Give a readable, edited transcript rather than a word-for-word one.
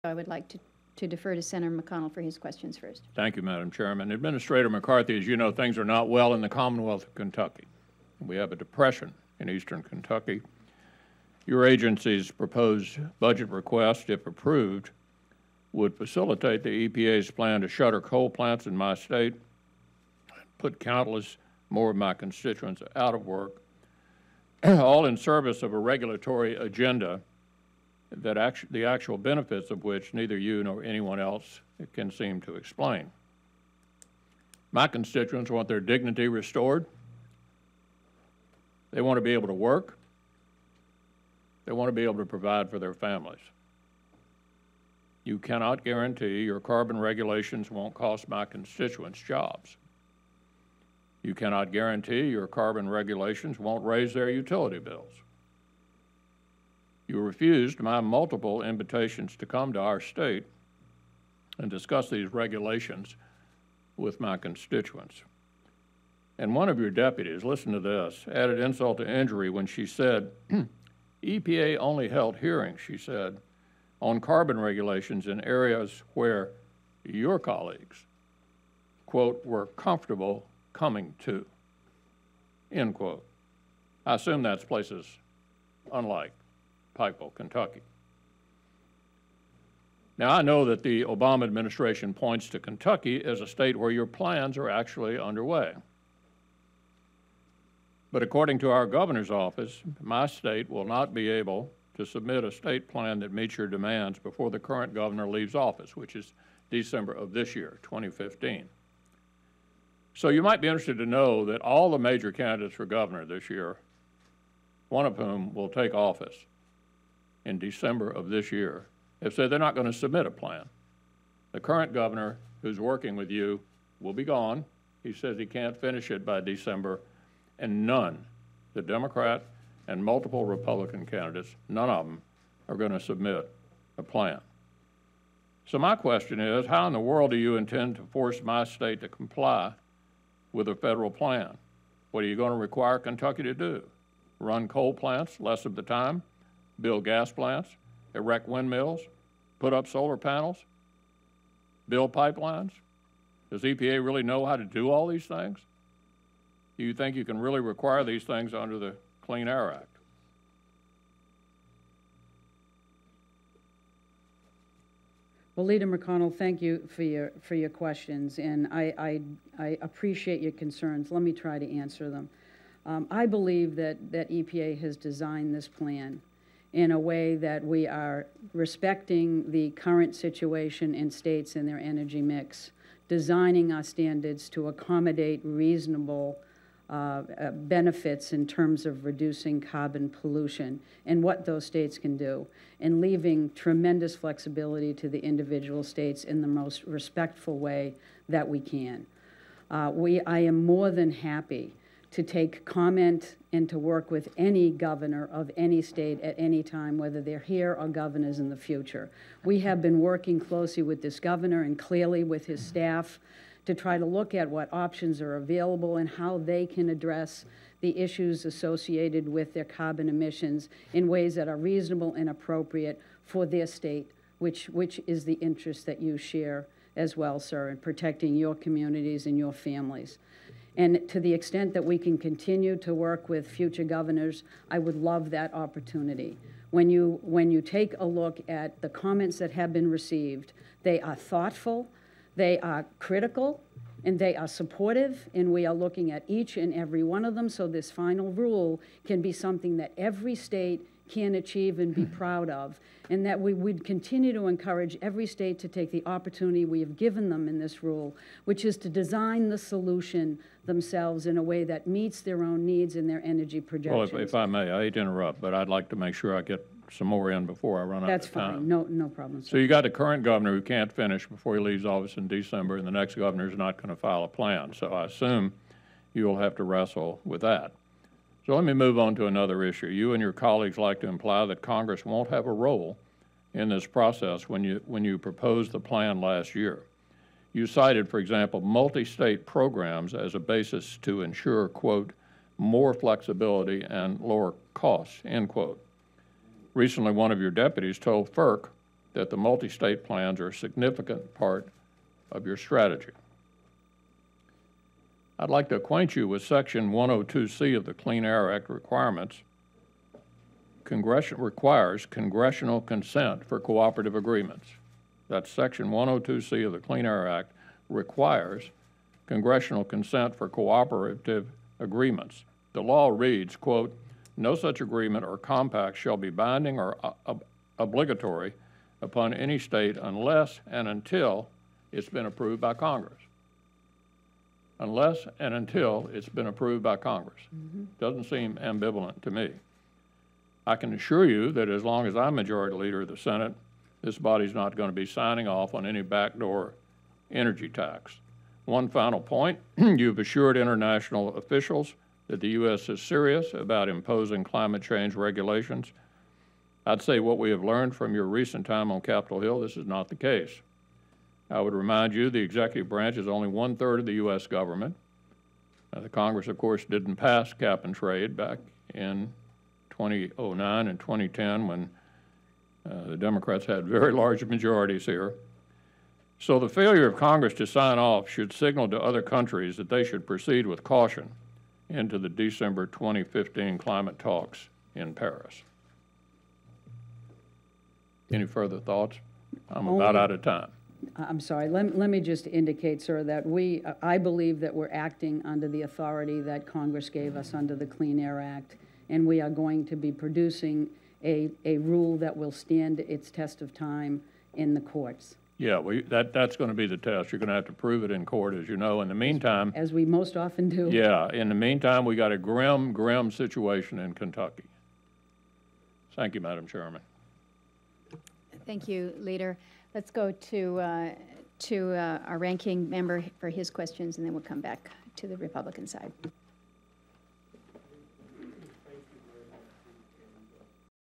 I would like to defer to Senator McConnell for his questions first. Thank you, Madam Chairman. Administrator McCarthy, as you know, things are not well in the Commonwealth of Kentucky. We have a depression in eastern Kentucky. Your agency's proposed budget request, if approved, would facilitate the EPA's plan to shutter coal plants in my state, put countless more of my constituents out of work, all in service of a regulatory agenda that the actual benefits of which neither you nor anyone else can seem to explain. My constituents want their dignity restored. They want to be able to work. They want to be able to provide for their families. You cannot guarantee your carbon regulations won't cost my constituents jobs. You cannot guarantee your carbon regulations won't raise their utility bills. You refused my multiple invitations to come to our state and discuss these regulations with my constituents. And one of your deputies, listen to this, added insult to injury when she said, EPA only held hearings, she said, on carbon regulations in areas where your colleagues, quote, were comfortable coming to, end quote. I assume that's places unlike Pikeville, Kentucky. Now, I know that the Obama administration points to Kentucky as a state where your plans are actually underway. But according to our governor's office, my state will not be able to submit a state plan that meets your demands before the current governor leaves office, which is December of this year, 2015. So you might be interested to know that all the major candidates for governor this year, one of whom will take office in December of this year, have said they're not going to submit a plan. The current governor who's working with you will be gone. He says he can't finish it by December, and none, the Democrat and multiple Republican candidates, none of them are going to submit a plan. So my question is, how in the world do you intend to force my state to comply with a federal plan? What are you going to require Kentucky to do? Run coal plants less of the time? Build gas plants? Erect windmills? Put up solar panels? Build pipelines? Does EPA really know how to do all these things? Do you think you can really require these things under the Clean Air Act? Well, Leader McConnell, thank you for your questions, and I appreciate your concerns. Let me try to answer them. I believe that EPA has designed this plan in a way that we are respecting the current situation in states and their energy mix, designing our standards to accommodate reasonable benefits in terms of reducing carbon pollution and what those states can do, and leaving tremendous flexibility to the individual states in the most respectful way that we can. I am more than happy to take comment and to work with any governor of any state at any time, whether they're here or governors in the future. We have been working closely with this governor and clearly with his staff to try to look at what options are available and how they can address the issues associated with their carbon emissions in ways that are reasonable and appropriate for their state, which is the interest that you share as well, sir, in protecting your communities and your families. And to the extent that we can continue to work with future governors, I would love that opportunity. When you take a look at the comments that have been received, they are thoughtful, they are critical, and they are supportive, and we are looking at each and every one of them so this final rule can be something that every state can achieve and be proud of, and that we would continue to encourage every state to take the opportunity we have given them in this rule, which is to design the solution themselves in a way that meets their own needs and their energy projections. Well, if I may, I hate to interrupt, but I'd like to make sure I get some more in before I run out of time. That's fine. No problem, sir. So you got the current governor who can't finish before he leaves office in December, and the next governor is not going to file a plan. So I assume you will have to wrestle with that. So let me move on to another issue. You and your colleagues like to imply that Congress won't have a role in this process when you proposed the plan last year. You cited, for example, multi-state programs as a basis to ensure, quote, more flexibility and lower costs, end quote. Recently, one of your deputies told FERC that the multi-state plans are a significant part of your strategy. I'd like to acquaint you with Section 102C of the Clean Air Act requirements. Requires congressional consent for cooperative agreements. That's Section 102C of the Clean Air Act requires congressional consent for cooperative agreements. The law reads, quote, "No such agreement or compact shall be binding or obligatory upon any state unless and until it's been approved by Congress." Unless and until it's been approved by Congress. Doesn't seem ambivalent to me. I can assure you that as long as I'm Majority Leader of the Senate, this body's not going to be signing off on any backdoor energy tax. One final point, you've assured international officials that the U.S. is serious about imposing climate change regulations. I'd say what we have learned from your recent time on Capitol Hill, this is not the case. I would remind you the executive branch is only 1/3 of the U.S. government. The Congress, of course, didn't pass cap and trade back in 2009 and 2010 when the Democrats had very large majorities here. So the failure of Congress to sign off should signal to other countries that they should proceed with caution into the December 2015 climate talks in Paris. Any further thoughts? I'm about out of time. I'm sorry, let me just indicate, sir, that I believe that we're acting under the authority that Congress gave us under the Clean Air Act, and we are going to be producing a rule that will stand its test of time in the courts. Yeah, that's going to be the test. You're going to have to prove it in court, as you know. In the meantime, as we most often do. Yeah, in the meantime, we got a grim situation in Kentucky. Thank you, Madam Chairman. Thank you, Leader. Let's go to our ranking member for his questions, and then we'll come back to the Republican side.